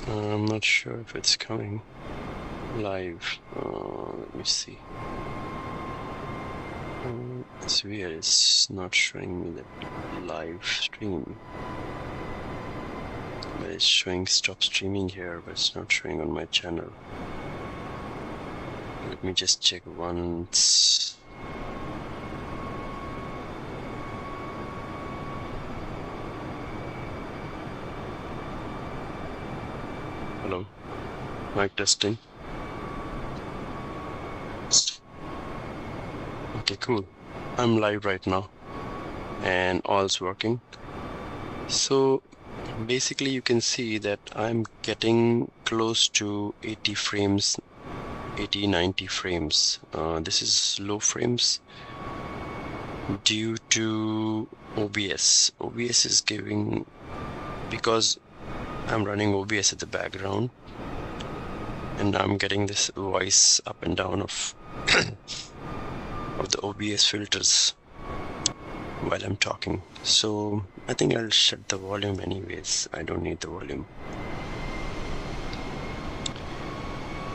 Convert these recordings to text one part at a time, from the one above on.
I'm not sure if it's coming live. Let me see. It's weird, it's not showing me the live stream. But it's showing stop streaming here, but it's not showing on my channel. Let me just check once. Hello, mic testing. Okay, cool. I'm live right now and all's working. So basically you can see that I'm getting close to 80 frames, 80-90 frames. This is low frames due to OBS. OBS is giving, because I'm running OBS at the background and I'm getting this voice up and down of of the OBS filters while I'm talking. So I think I'll shut the volume anyways. I don't need the volume.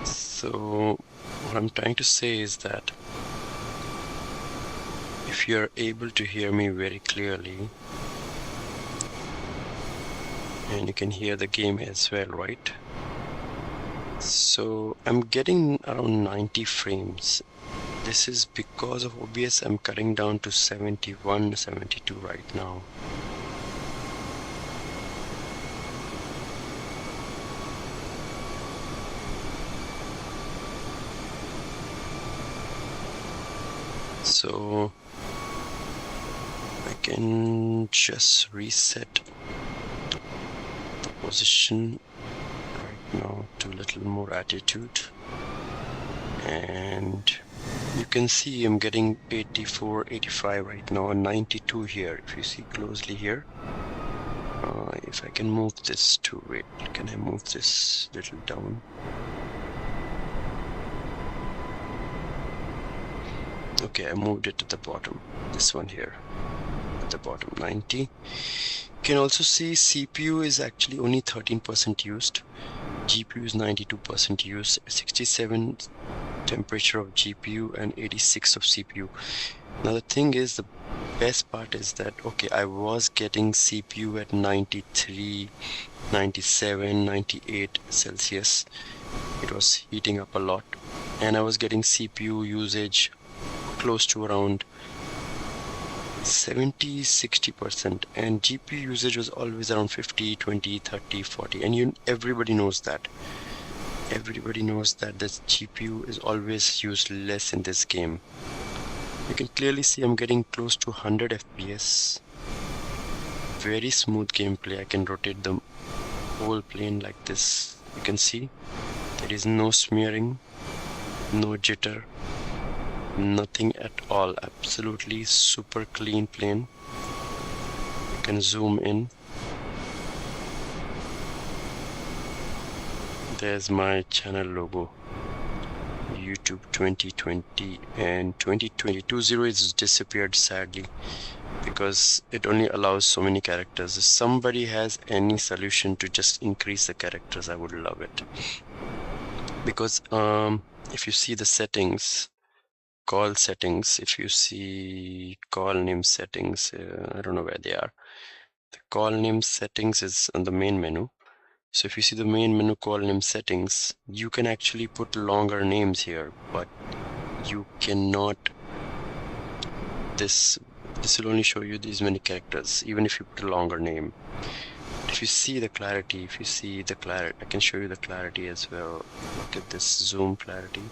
So what I'm trying to say is that if you're able to hear me very clearly, and you can hear the game as well, right? So I'm getting around 90 frames. This is because of OBS. I'm cutting down to 71, 72 right now. So I can just reset the position right now to a little more attitude, and you can see I'm getting 84, 85 right now, and 92 here. If you see closely here, if I can move this to, wait, can I move this little down? Okay, I moved it to the bottom. This one here, at the bottom, 90. You can also see CPU is actually only 13% used. GPU is 92% used, 67 temperature of GPU and 86 of CPU. Now the thing is, the best part is that, okay, I was getting CPU at 93, 97, 98 Celsius. It was heating up a lot, and I was getting CPU usage close to around 70-60%, and GPU usage was always around 50, 20, 30, 40, and everybody knows that. Everybody knows that the GPU is always used less in this game. You can clearly see I'm getting close to 100 FPS. Very smooth gameplay. I can rotate the whole plane like this. You can see there is no smearing, no jitter, nothing at all. Absolutely super clean plane. You can zoom in. There's my channel logo, YouTube 2020, and 2022 is disappeared sadly because it only allows so many characters. If somebody has any solution to just increase the characters, I would love it. Because if you see the settings, call settings, if you see call name settings, I don't know where they are. The call name settings is on the main menu. So if you see the main menu, call name settings, you can actually put longer names here, but you cannot. This will only show you these many characters, even if you put a longer name. If you see the clarity, I can show you the clarity as well. Look at this zoom clarity.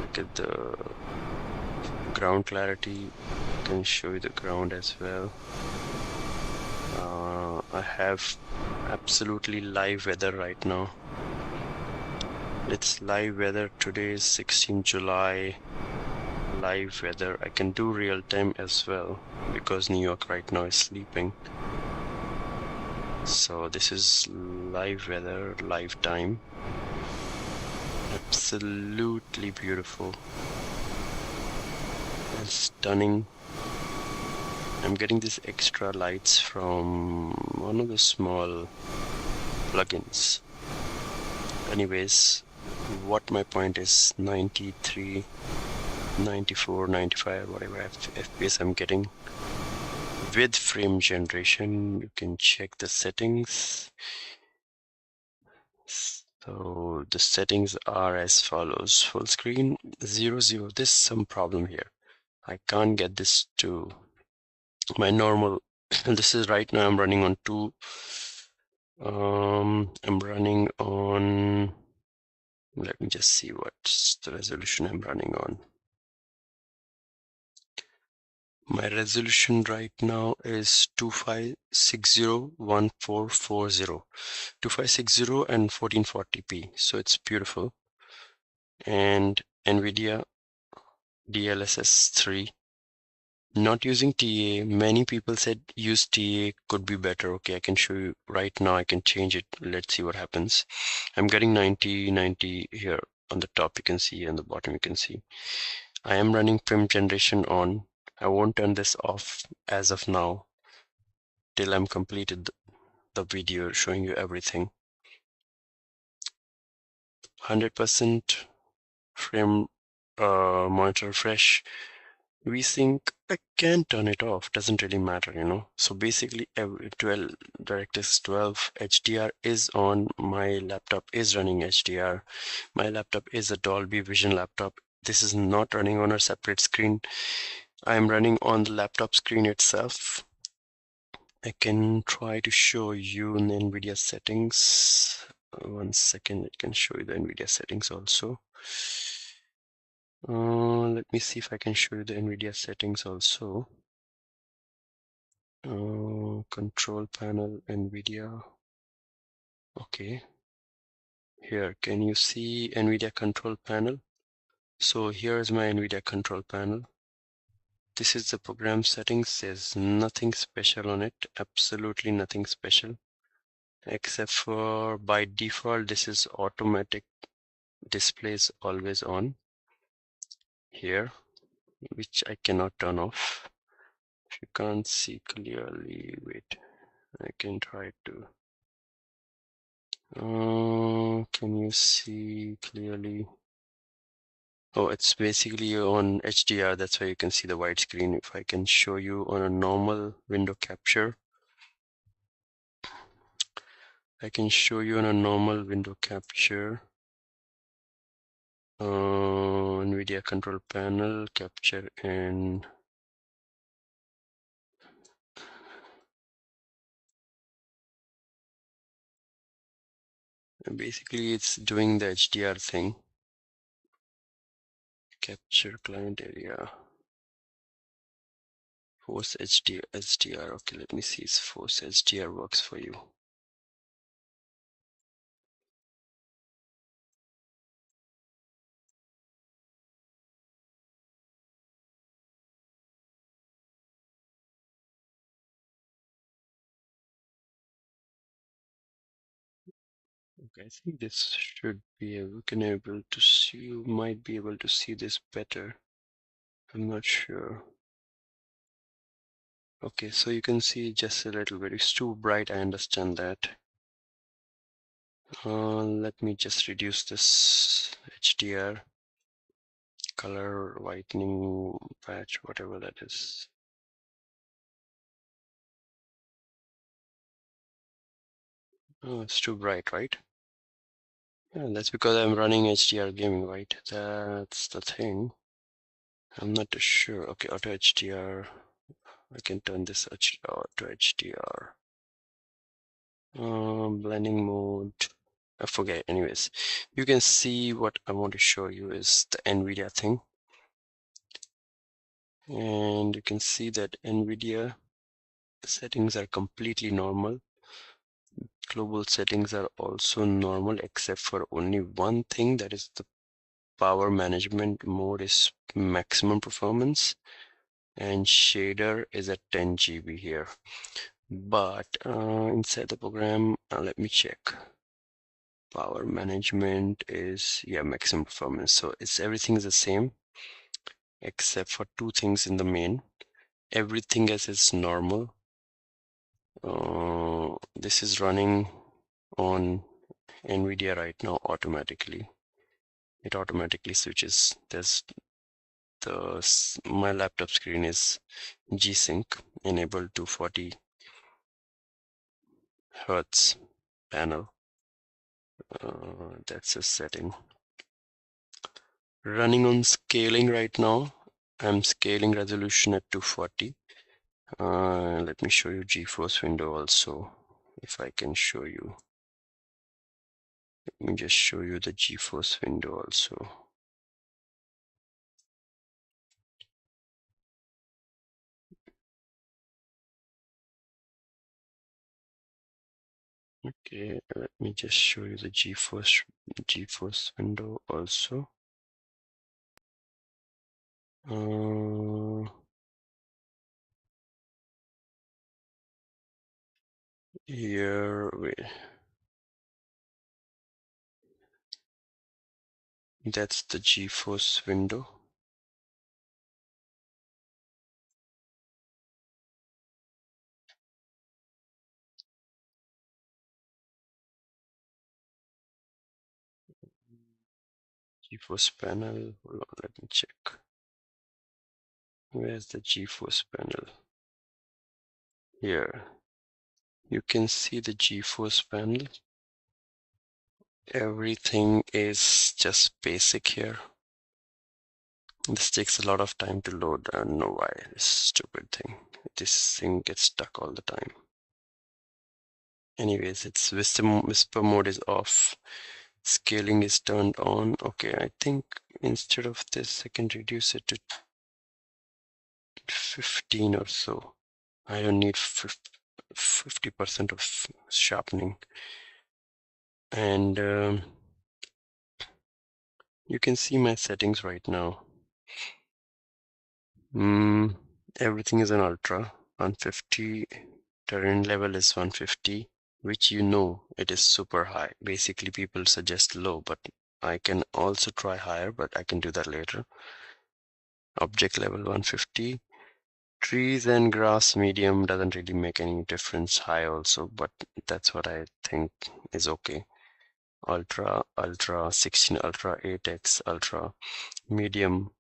Look at the ground clarity. I can show you the ground as well. I have absolutely live weather right now. It's live weather. Today is 16 July. Live weather. I can do real time as well because New York right now is sleeping. So this is live weather, live time. Absolutely beautiful and stunning. I'm getting these extra lights from one of the small plugins. Anyways, what my point is, 93, 94, 95, whatever FPS I'm getting with frame generation. You can check the settings. So the settings are as follows: full screen 00. There's some problem here. I can't get this to my normal. This is right now I'm running on I'm running on, let me just see what's the resolution I'm running on. My resolution right now is 2560-1440. 2560 and 1440p, so it's beautiful. And NVIDIA DLSS 3. Not using TA. Many people said use TA, could be better. Okay, I can show you right now. I can change it. Let's see what happens. I'm getting 90 here on the top. You can see, on the bottom you can see. I am running frame generation on. I won't turn this off as of now till I'm completed the video showing you everything. 100% frame monitor refresh. VSync, I can turn it off, doesn't really matter, you know. So basically every 12 DirectX 12 HDR is on. My laptop is running HDR. My laptop is a Dolby Vision laptop. This is not running on a separate screen. I'm running on the laptop screen itself. I can try to show you in the NVIDIA settings. 1 second, it can show you the NVIDIA settings also. Let me see if I can show you the NVIDIA settings also. Control panel, NVIDIA. Okay. Here, can you see NVIDIA control panel? So here's my NVIDIA control panel. This is the program settings. There's nothing special on it. Absolutely nothing special. Except for by default, this is automatic displays always on here, which I cannot turn off. If you can't see clearly, wait, I can try to. Can you see clearly? Oh, it's basically on HDR. That's why you can see the widescreen. If I can show you on a normal window capture, I can show you on a normal window capture. NVIDIA control panel capture and basically it's doing the HDR thing. Capture client area. Force HDR. Okay, let me see if Force HDR works for you. Okay, I think this should be able to see. You might be able to see this better. I'm not sure. Okay, so you can see just a little bit. It's too bright, I understand that. Let me just reduce this HDR, color whitening patch, whatever that is. Oh, it's too bright, right? Yeah, that's because I'm running HDR gaming, right? That's the thing. I'm not too sure. Okay, auto HDR. I can turn this auto HDR. Blending mode. I forget. Anyways, you can see what I want to show you is the NVIDIA thing. And you can see that NVIDIA settings are completely normal. Global settings are also normal, except for only one thing, that is the power management mode is maximum performance, and shader is at 10 GB here. But inside the program, let me check. Power management is, yeah, maximum performance. So everything is the same except for two things in the main. Everything else is normal. This is running on NVIDIA right now automatically. It automatically switches. My laptop screen is G-Sync enabled to 40 Hertz panel. That's a setting. Running on scaling right now. I'm scaling resolution at 240. Let me show you GeForce window also, if I can show you. Let me just show you the GeForce window also. Okay, let me just show you the GeForce window also. Here, wait. That's the GeForce window. GeForce panel. Hold on, let me check. Where's the GeForce panel? Here. You can see the GeForce panel. Everything is just basic here. This takes a lot of time to load. I don't know why. This stupid thing. This thing gets stuck all the time. Anyways, it's whisper mode is off. Scaling is turned on. Okay, I think instead of this, I can reduce it to 15 or so. I don't need 50% of sharpening. And you can see my settings right now. Everything is on ultra. 150. Terrain level is 150, which you know it is super high. Basically, people suggest low, but I can also try higher, but I can do that later. Object level 150. Trees and grass medium doesn't really make any difference. High also, but that's what I think is okay. Ultra, 16, ultra, 8x, ultra, medium.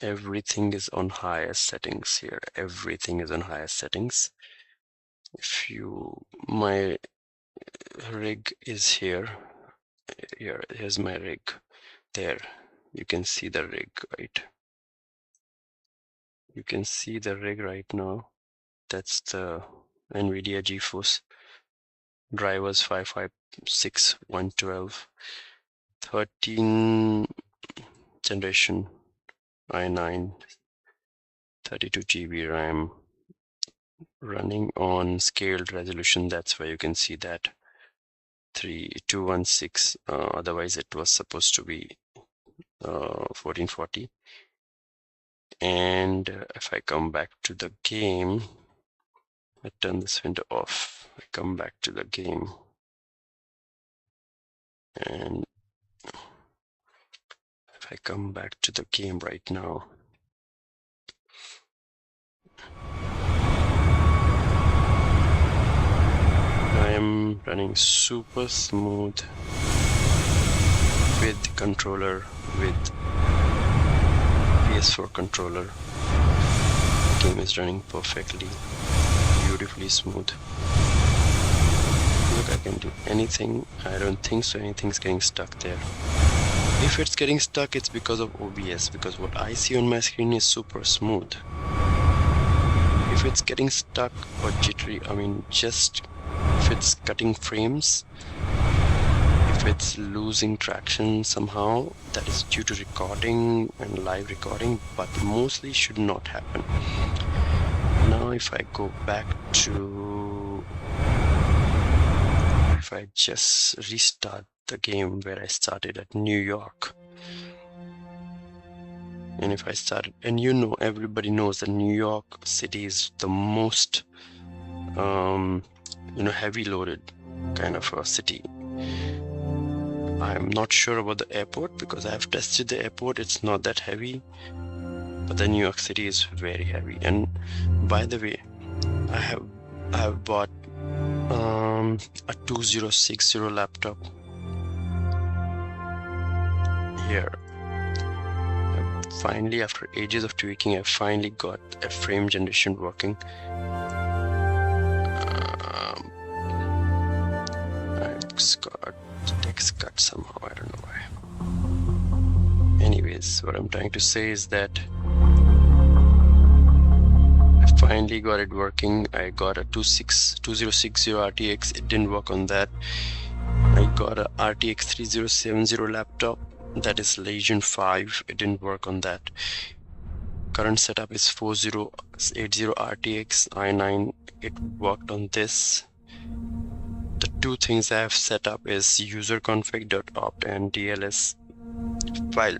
Everything is on highest settings here. Everything is on highest settings. My rig is here. Here's my rig. There, you can see the rig, right? You can see the rig right now. That's the NVIDIA GeForce drivers 556 112 13 generation i9 32 GB RAM running on scaled resolution. That's why you can see that 3216. Otherwise it was supposed to be 1440. And if I come back to the game, I turn this window off. I come back to the game, and if I come back to the game right now, I am running super smooth with the controller, with PS4 controller. The game is running perfectly, beautifully smooth. Look, I can do anything. I don't think so anything's getting stuck there. If it's getting stuck, it's because of OBS, because what I see on my screen is super smooth. If it's getting stuck or jittery, I mean, just if it's cutting frames, if it's losing traction somehow, that is due to recording and live recording, but mostly should not happen. Now if I go back to, if I just restart the game where I started at New York, and if I started, and you know, everybody knows that New York City is the most heavy loaded kind of a city. I'm not sure about the airport because I have tested the airport. It's not that heavy, but the New York City is very heavy. And by the way, I have bought a 2060 laptop here. Finally, after ages of tweaking, I finally got a frame generation working. It's got text cut somehow, I don't know why. Anyways, what I'm trying to say is that I finally got it working. I got a 2060 RTX, it didn't work on that. I got a RTX 3070 laptop, that is Legion 5, it didn't work on that. Current setup is 4080 RTX i9, it worked on this. The two things I have set up is userconfig.opt and DLS file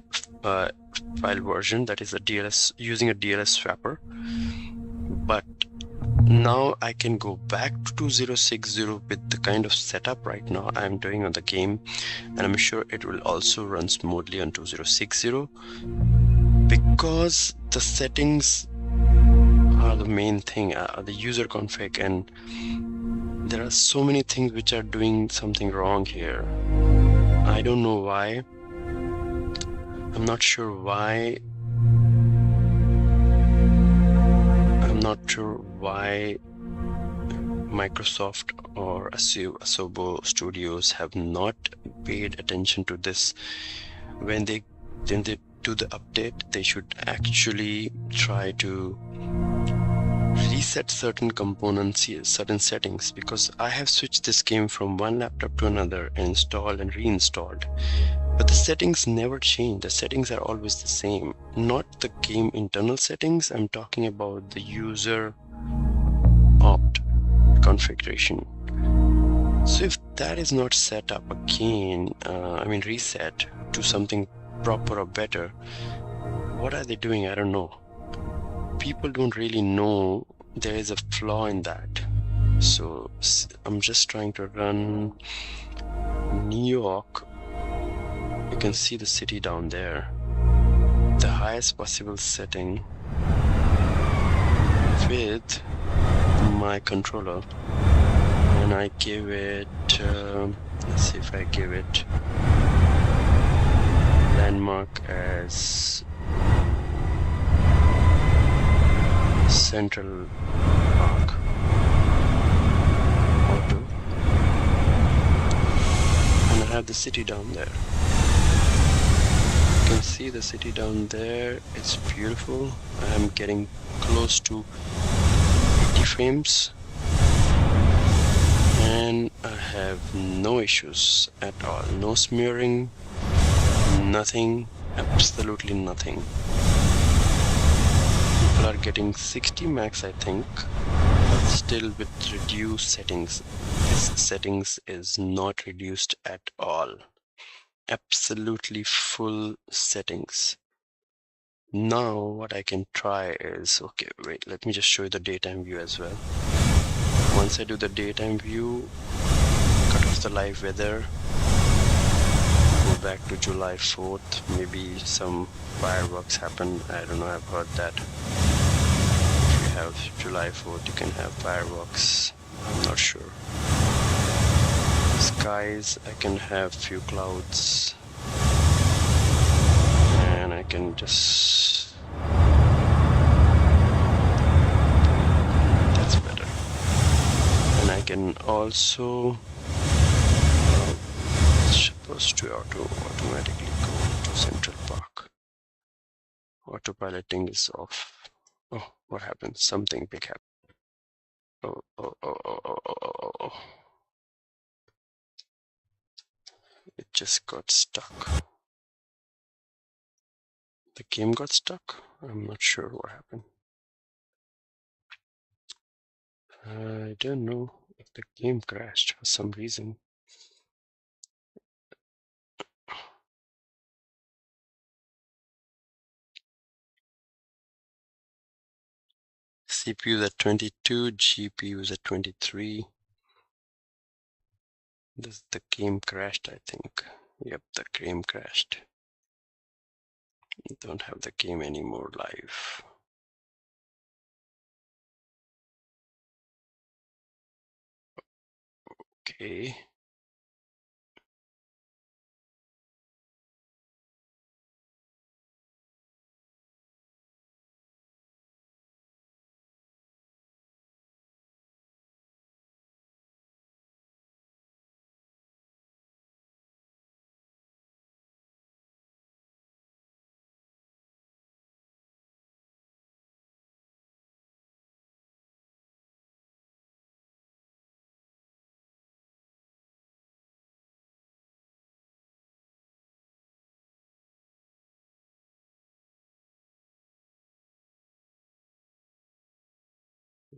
version, that is a DLS, using a DLS swapper. But now I can go back to 2060 with the kind of setup right now I'm doing on the game, and I'm sure it will also run smoothly on 2060 because the settings are the main thing, the user config, and there are so many things which are doing something wrong here. I don't know why. I'm not sure why. I'm not sure why Microsoft or Asobo Studios have not paid attention to this. When they do the update, they should actually try to reset certain components here, certain settings, because I have switched this game from one laptop to another, installed and reinstalled, but the settings never change. The settings are always the same. Not the game internal settings, I'm talking about the user opt configuration. So if that is not set up again, reset to something proper or better, what are they doing? I don't know. People don't really know there is a flaw in that. So I'm just trying to run New York. You can see the city down there. The highest possible setting with my controller, and I give it, let's see if I give it landmark as Central Park Auto, and I have the city down there. You can see the city down there. It's beautiful. I am getting close to 80 frames and I have no issues at all. No smearing, nothing, absolutely nothing. People are getting 60 max, I think, but still with reduced settings. This settings is not reduced at all. Absolutely full settings. Now what I can try is, okay, wait, let me just show you the daytime view as well. Once I do the daytime view, cut off the live weather, go back to July 4th, maybe some fireworks happen, I don't know, I've heard that. If you have July 4th, you can have fireworks, I'm not sure. Skies, I can have few clouds, and I can just, that's better. And I can also, it's supposed to automatically go to Central Park. Autopiloting is off. Oh, what happened? Something big happened. Oh. It just got stuck. The game got stuck? I'm not sure what happened. I don't know if the game crashed for some reason. CPU is at 22, GPU is at 23. The game crashed, I think. Yep, the game crashed. I don't have the game anymore live. Okay.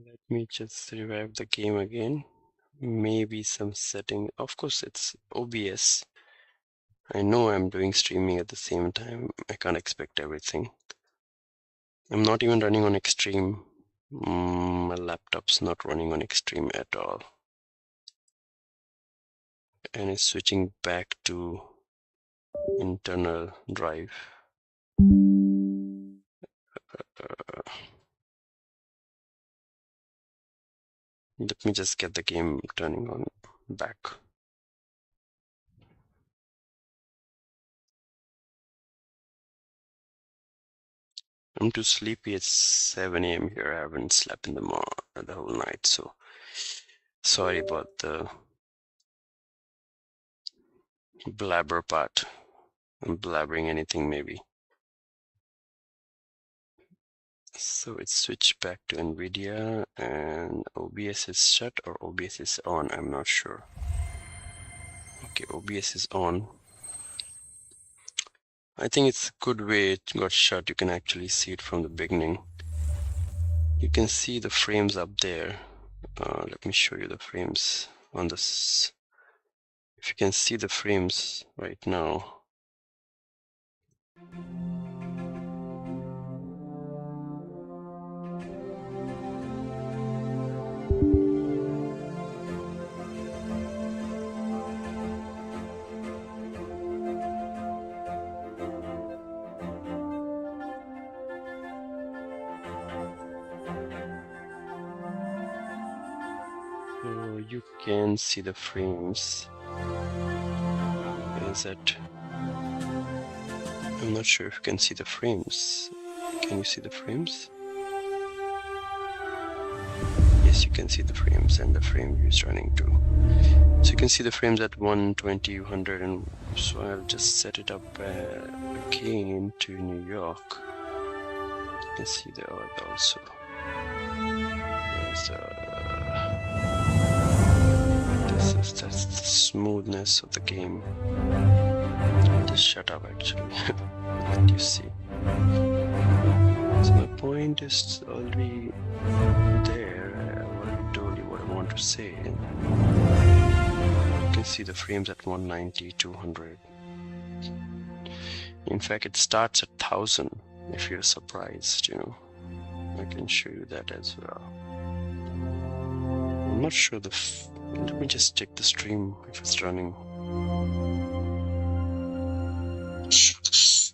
Let me just revive the game again. Maybe some setting. Of course, it's OBS. I know I'm doing streaming at the same time. I can't expect everything. I'm not even running on extreme. My laptop's not running on extreme at all. And it's switching back to internal drive. Let me just get the game turning on back. I'm too sleepy. It's 7 a.m. here. I haven't slept in the whole night, so sorry about the blabber part. I'm blabbering anything maybe. So it's switched back to NVIDIA and OBS is shut or OBS is on. I'm not sure. Okay, OBS is on. I think it's a good way it got shut. You can actually see it from the beginning. You can see the frames up there. Let me show you the frames on this. If you can see the frames right now. So you can see the frames. Is it? I'm not sure if you can see the frames. Can you see the frames? Yes, you can see the frames and the frame view is running too. So you can see the frames at 120, 100, and so I'll just set it up again to New York. You can see the Earth also. That's the smoothness of the game. Just shut up actually. What do you see? So my point is already there. I already told you what I want to say. You can see the frames at 190, 200. In fact, it starts at 1000 if you're surprised, you know. I can show you that as well. I'm not sure let me just check the stream if it's running. Just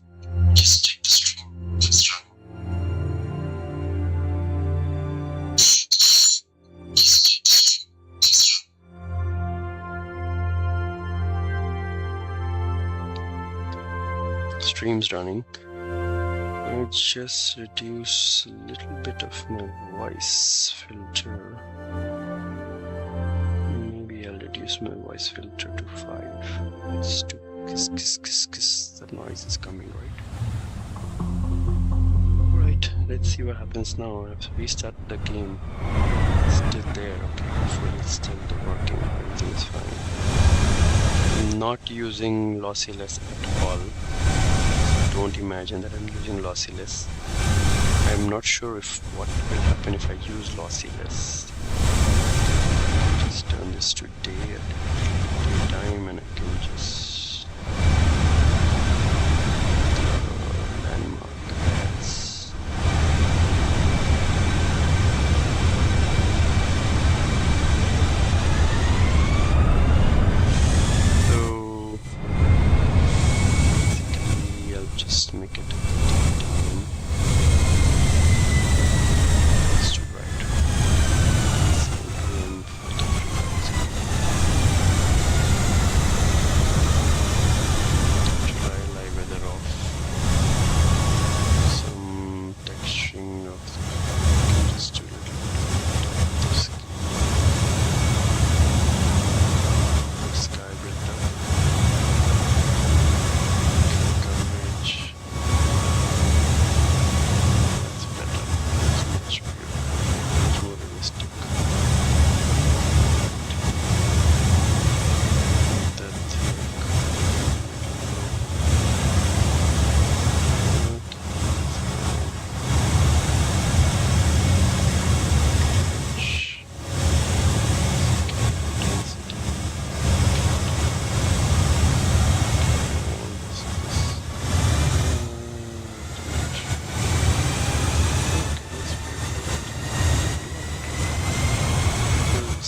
check the stream if it's running. Stream's running. I'll just reduce a little bit of my voice filter. Maybe I'll reduce my voice filter to 5. It's too kiss. That noise is coming, right? Right, let's see what happens now. I've restarted the game. It's still there, okay. Hopefully it's still working. Everything is fine. I'm not using Lossless at all. Don't imagine that I'm using Lossless. I'm not sure what will happen if I use Lossless. Just turn this to daytime and I can just landmark ads. So basically I'll just make it daytime. It's too bright.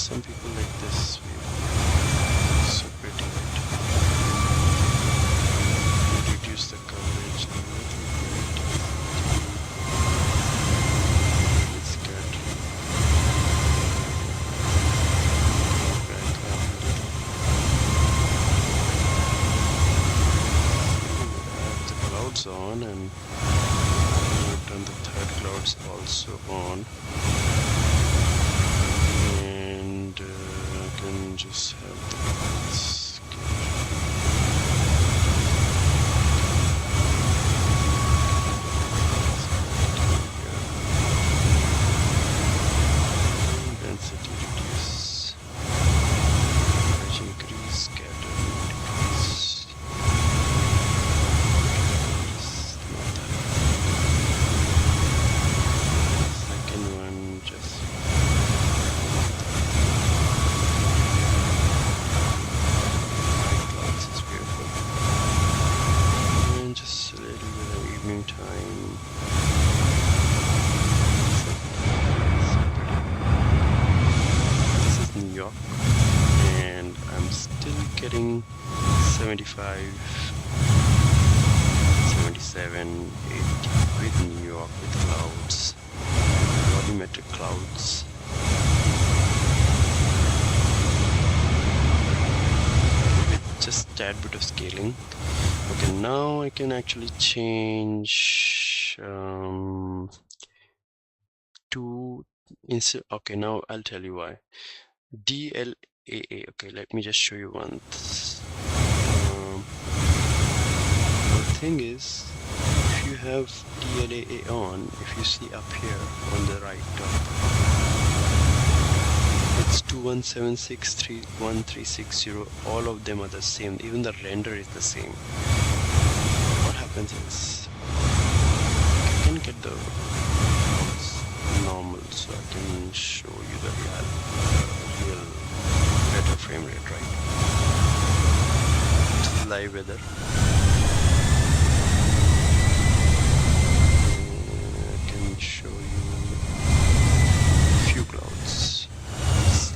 some people like this view. So pretty, right? Reduce the coverage a little bit. It's good. Back up a little. I have the clouds on, and I've done the third clouds also on. And I can just have the clouds. Density reduce, edge increase, scatter decrease. Not that. Second one, just white clouds is beautiful. And just a little bit of evening time. This is New York, and I'm still getting 75, 77, 80 with New York with clouds, volumetric clouds. With just tad bit of scaling. Okay, now I can actually change to insert. Okay, now I'll tell you why. DLAA. Okay, let me just show you once. The thing is, if you have DLAA on, if you see up here on the right top, it's 21763130. All of them are the same. Even the render is the same. What happens is, I can get the normal, so I can show you the real better frame rate, right? This is live weather. I can show you a few clouds.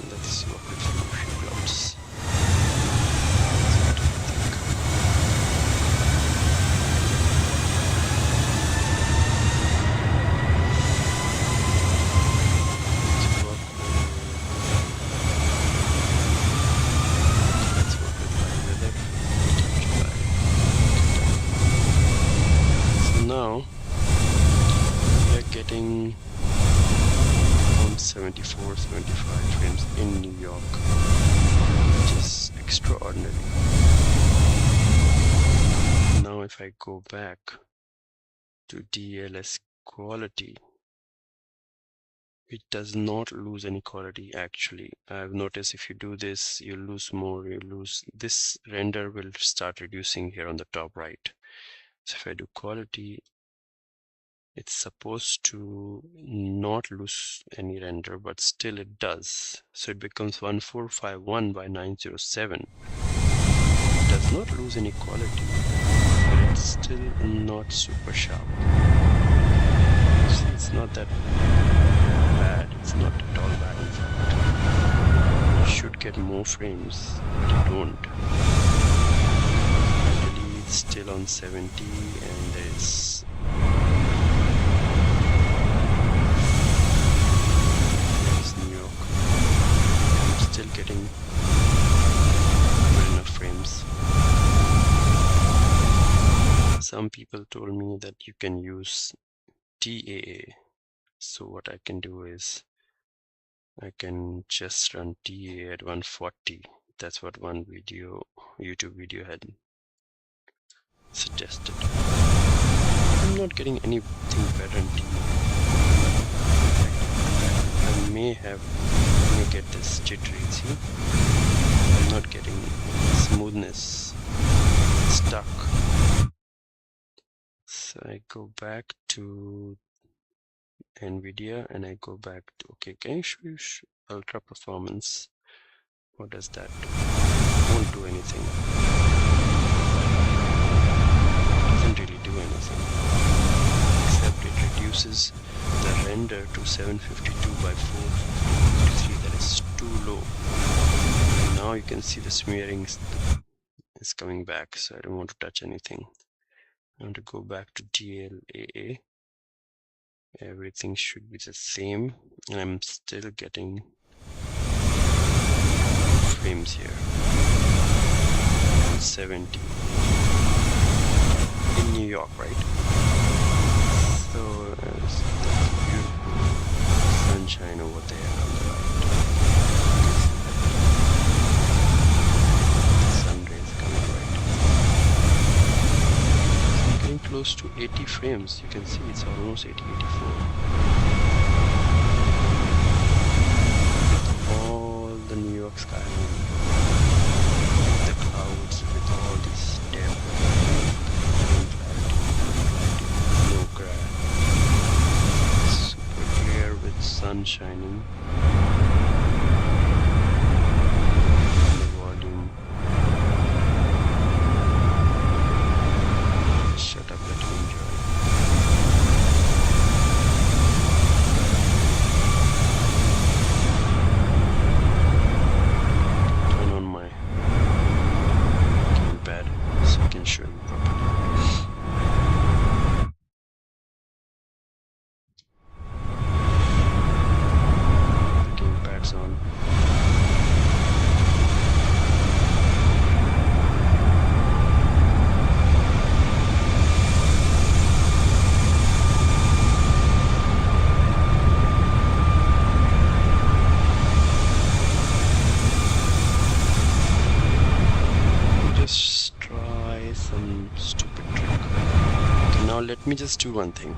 Let's work with a few clouds. Now we are getting around 74, 75 frames in New York, which is extraordinary. Now if I go back to DLS quality, it does not lose any quality actually. I've noticed if you do this, you lose more, you lose. This render will start reducing here on the top right. So if I do quality, it's supposed to not lose any render, but still it does. So it becomes 1451 by 907. It does not lose any quality, but it's still not super sharp. See, it's not that bad. It's not at all bad in fact. You should get more frames, but you don't. Still on 70, and there's New York. I'm still getting good enough frames. Some people told me that you can use TAA. So what I can do is I can just run TAA at 140. That's what one YouTube video had suggested. I'm not getting anything better in TV. I may get this jittery, see? I'm not getting smoothness. It's stuck. So I go back to NVIDIA and I go back to, okay, can you show you ultra performance? What does that do? Won't do anything. Doesn't really do anything, except it reduces the render to 752 by 453. That is too low. you can see the smearing is coming back, so I don't want to touch anything. I want to go back to DLAA. Everything should be the same, and I'm still getting frames here. 70 in New York, right? So there's beautiful sunshine over there on the right. The sun rays coming right. So I'm getting close to 80 frames. You can see it's almost 80, 84. All the New York skyline, the clouds with all these depth, no crack, super clear with sun shining, and the volume. Just shut up, let me enjoy. So I can show you properly. The gamepad's on. Just try some stupid trick. Okay, now let me just do one thing.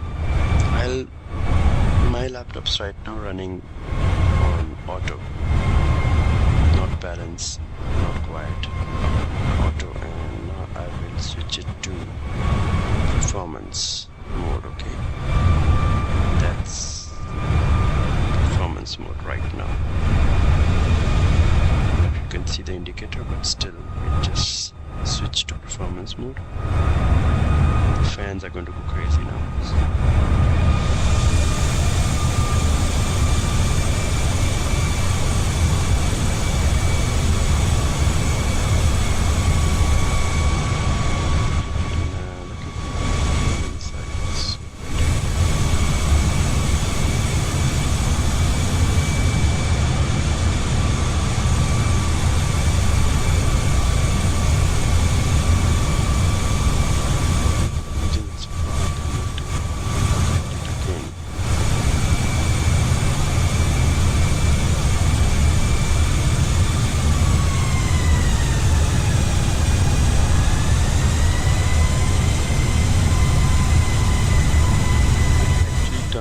My laptop's right now running on auto, not balance, not quiet, auto, and now I will switch it to performance mode. Okay, that's performance mode right now. You can see the indicator, but still it just switched to performance mode. The fans are going to go crazy now.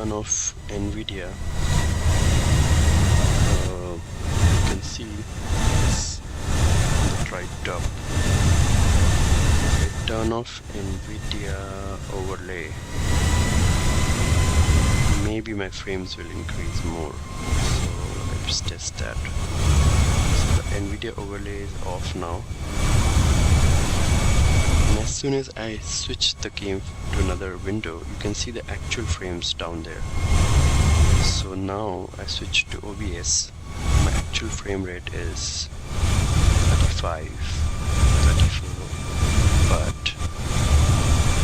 Of NVIDIA, you can see this on the right top. I turn off NVIDIA overlay, maybe my frames will increase more, so let's test that. So the NVIDIA overlay is off now, and as soon as I switch the game to another window, you can see the actual frames down there. So now I switch to OBS. My actual frame rate is 35, 34, but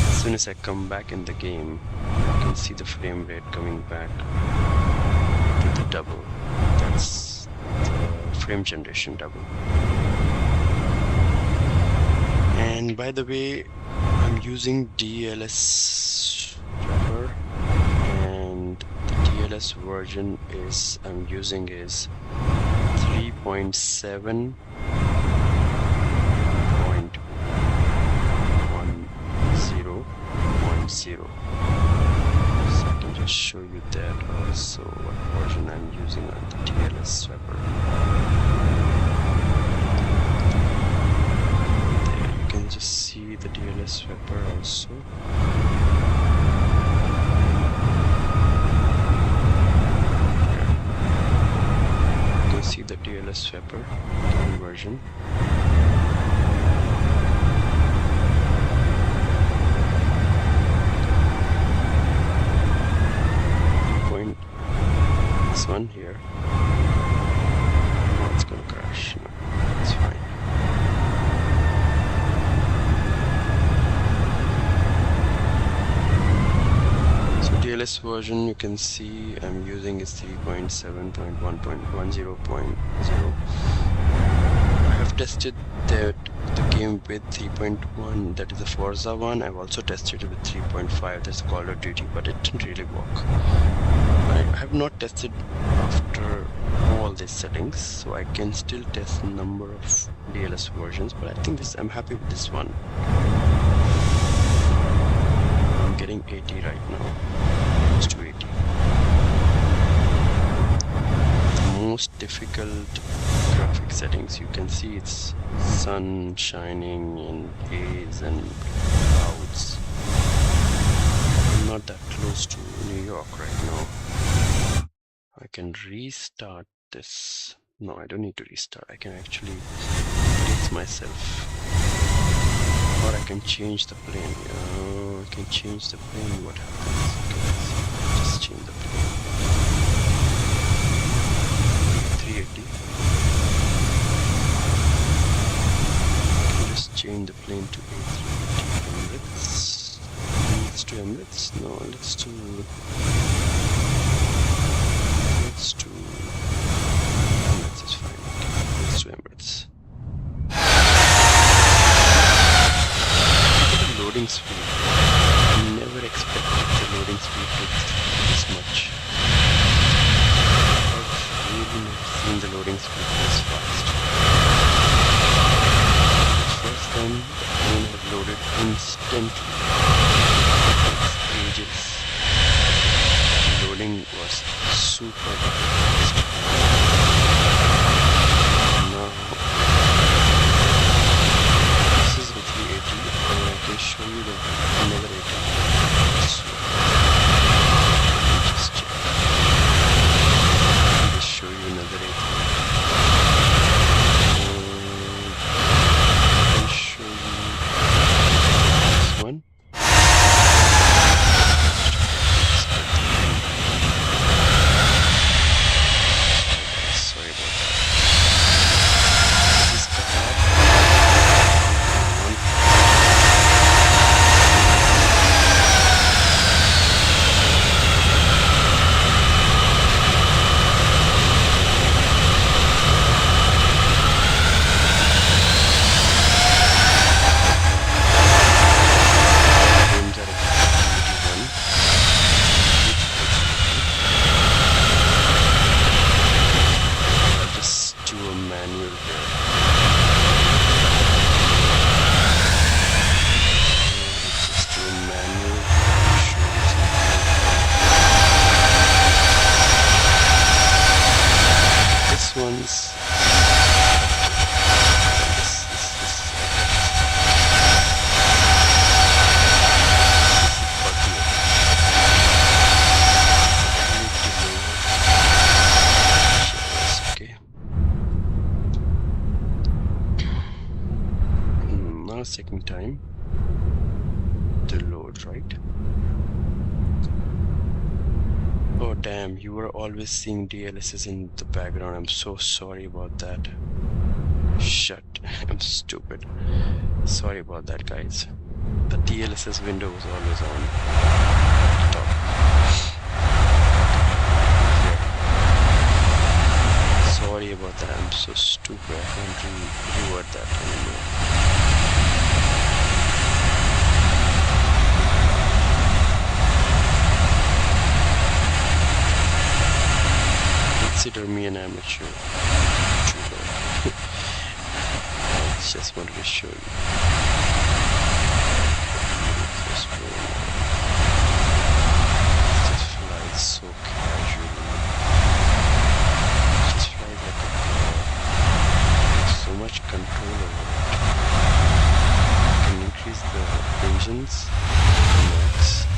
as soon as I come back in the game, you can see the frame rate coming back to the double. That's the frame generation double. And by the way, I'm using DLS wrapper, and the DLS version I'm using is 3.7.10. So I can just show you that also, what version I'm using on the DLS wrapper. Just see the DLS wrapper also. You can see the DLS wrapper conversion. This one here. Oh, it's gonna crash. No, it's fine. DLSS version you can see I'm using is 3.7.1.10.0. I have tested the game with 3.1, that is the Forza one. I've also tested it with 3.5, that's Call of Duty, but it didn't really work. I have not tested after all these settings, so I can still test number of DLS versions, but I think I'm happy with this one. I'm getting 80 right now, close to 80. The most difficult graphic settings, you can see it's sun shining and haze and clouds. I'm not that close to New York right now. I can restart this. No, I don't need to restart. I can actually place myself, or I can change the plane. I can change the plane. What happens? Okay, let's just change the plane. 380. I can just change the plane to A380 Emirates. Let's do Emirates. No, let's do Emirates is fine. Okay, let's do Emirates. The loading speed. I never expected the loading speed to be this much. I've really never seen the loading speed this fast. First time the phone had loaded instantly. It takes ages. Loading was super fast. Now this is the 380 and I can show you another 80. So let me just check. Let me just show you another 80. I can show you this one. It's taking time to load, right? Oh damn, you were always seeing DLSS in the background. I'm so sorry about that. Shut. I'm stupid. Sorry about that, guys. The DLSS window was always on. Top. Sorry about that. I'm so stupid. I can't reword that anymore. Consider me an amateur YouTuber. I just wanted to show you. This plane just flies so casually. Just flies like a bird. There's so much control over it. I can increase the engines to max.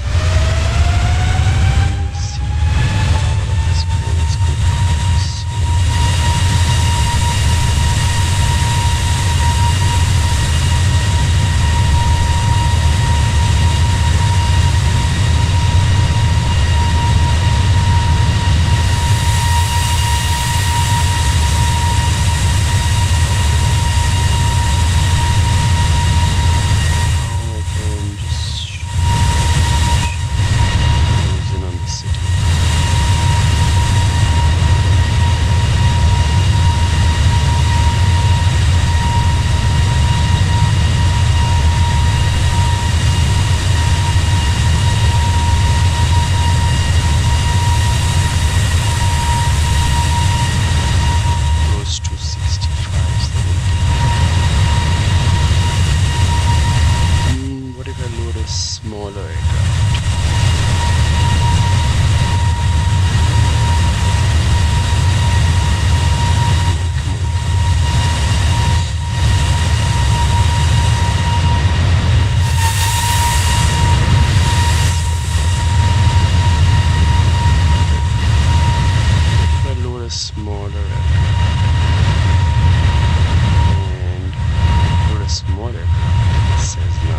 small aircraft. Cessna,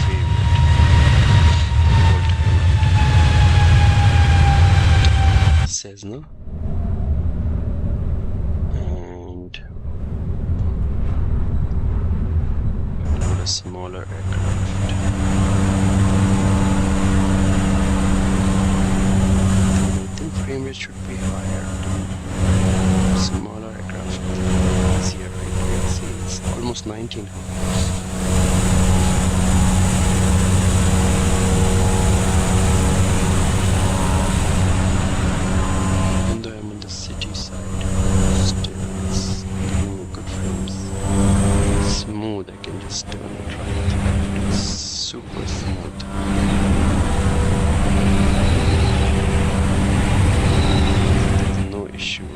favorite. Cessna. And load a smaller aircraft. I think frame rate should be higher. Smaller aircraft. Easier, right? Yeah, see, it's almost 19. Even though I'm on the city side, still it's giving me good frames. Smooth, I can just turn it right. It's super smooth. There's no issue of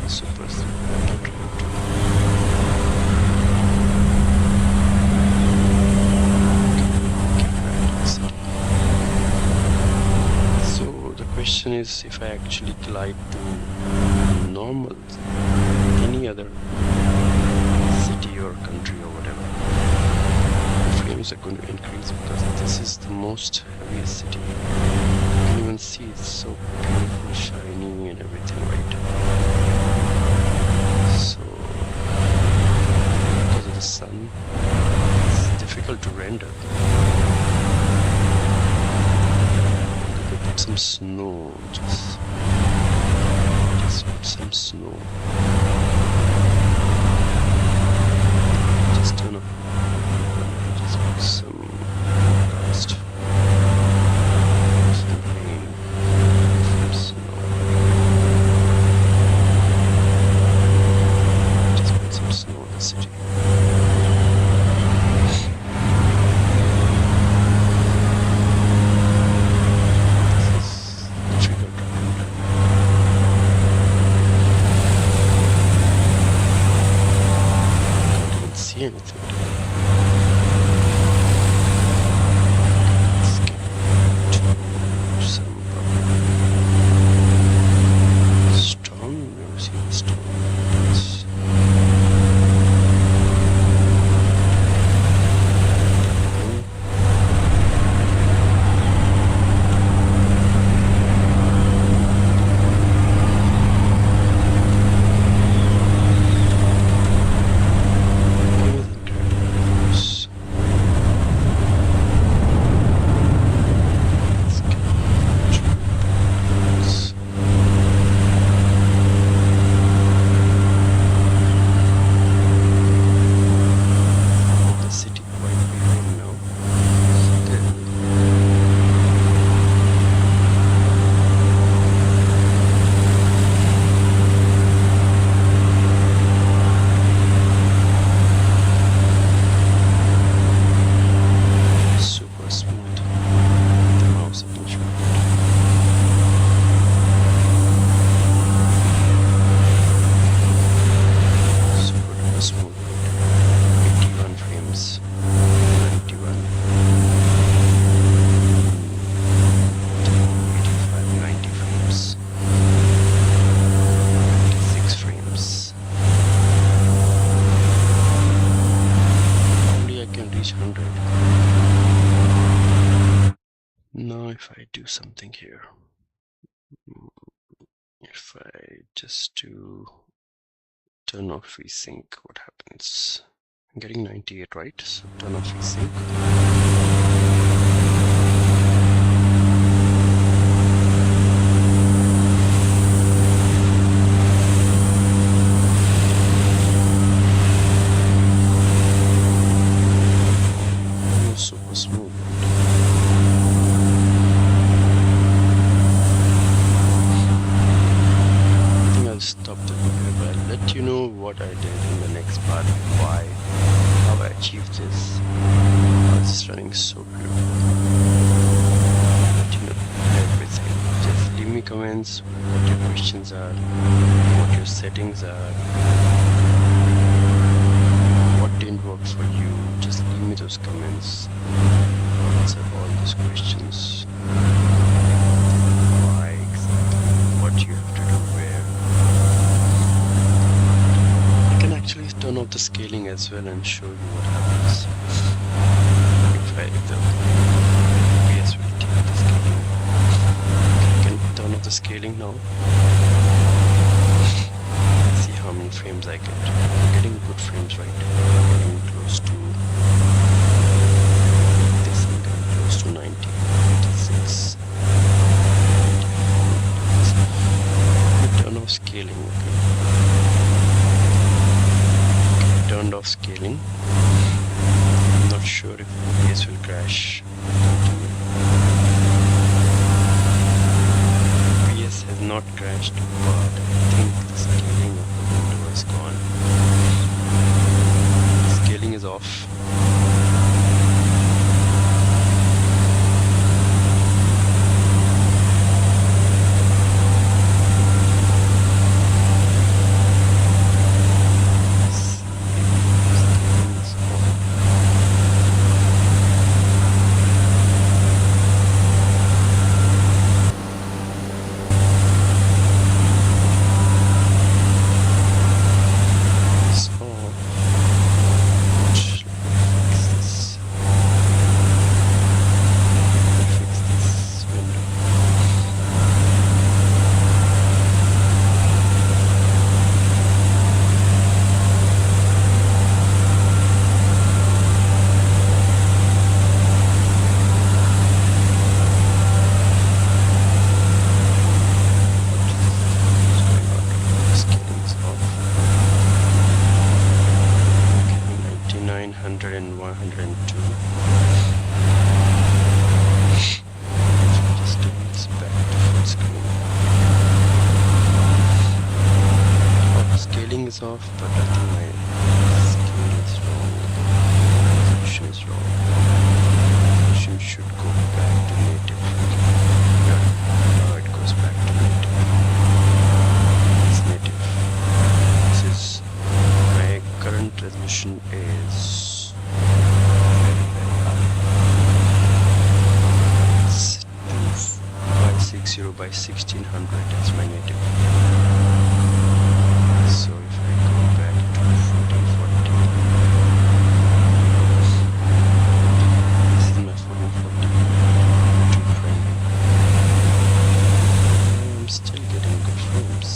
super smooth. So the question is, if I actually glide to normal, any other city or country or whatever, the frames are going to increase because this is the most heaviest city. You can even see it's so beautiful, shiny and everything, right? So because of the sun, it's difficult to render. Put some snow, just put some snow. Just turn off. Just put some dust. Some rain. Some snow. Just put some snow in the city. Anything. Let's get to some storm. Never seen a storm. Now if I do something here, if I just do turn off VSync, what happens? I'm getting 98, right? So turn off VSync. Super smooth. I think I'll stop the video, but I'll let you know what I did in the next part, how I achieved this. It's running so beautiful. Let you know everything. Just leave me comments what your questions are, what your settings are, what didn't work for you. Just leave me those comments. answer all these questions. Why exactly? What you have to do where. I can actually turn off the scaling as well and show you what happens if the FPS will take the scaling. I can turn off the scaling now. See how many frames I get. I'm getting good frames, right? I'm getting close to this. I'm getting close to 90, 86. Turn off scaling. Okay. Turned off scaling. I'm not sure if OBS will crash. OBS has not crashed, but I think the scaling of the window is gone. Scaling is off. And 102. Just turn this back to full screen. Oh, scaling is off, but I think my scale is wrong. Resolution is wrong. Resolution should go back to native. Yeah, now it goes back to native. It's native. This is my current resolution is 560 by 1600 as my native. So if I go back to 1440, this is my 1440 YouTube frame. I'm still getting good frames.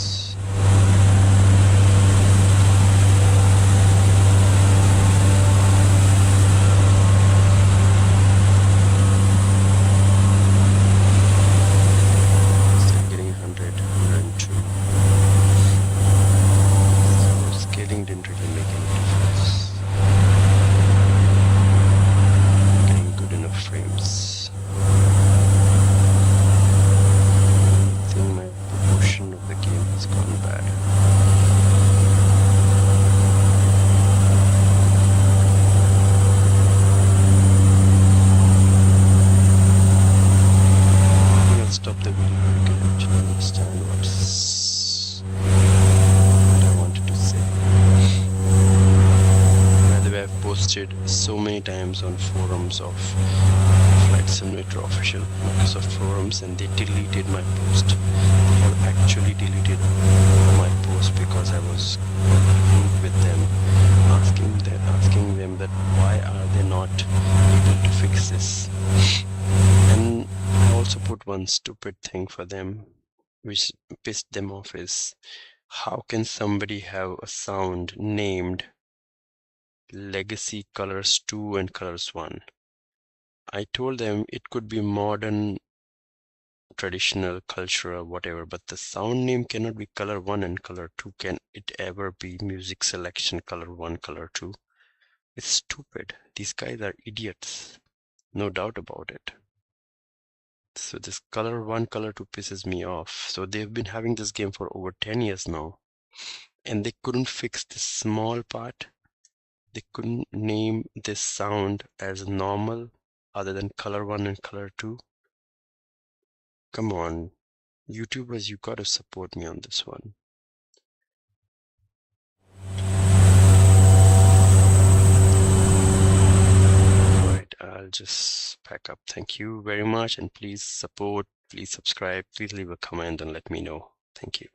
Didn't really make any difference. Getting good enough frames. I think my proportion of the game has gone bad. I think I'll stop the video. You can actually understand what I wanted to say. I've posted so many times on forums of Flight Simulator official Microsoft forums, and they deleted my post. They have actually deleted my post because I was arguing with them, asking them that why are they not able to fix this. And I also put one stupid thing for them which pissed them off is, how can somebody have a sound named Legacy Colors 2 and Colors 1? I told them it could be modern, traditional, cultural, whatever, but the sound name cannot be Color 1 and Color 2. Can it ever be music selection Color 1, Color 2? It's stupid. These guys are idiots. No doubt about it. So this Color 1, Color 2 pisses me off. So they've been having this game for over 10 years now, and they couldn't fix this small part. They couldn't name this sound as normal other than Color 1 and Color 2. Come on, YouTubers, you gotta support me on this one. Alright, I'll just pack up. Thank you very much, and please support, please subscribe, please leave a comment and let me know. Thank you.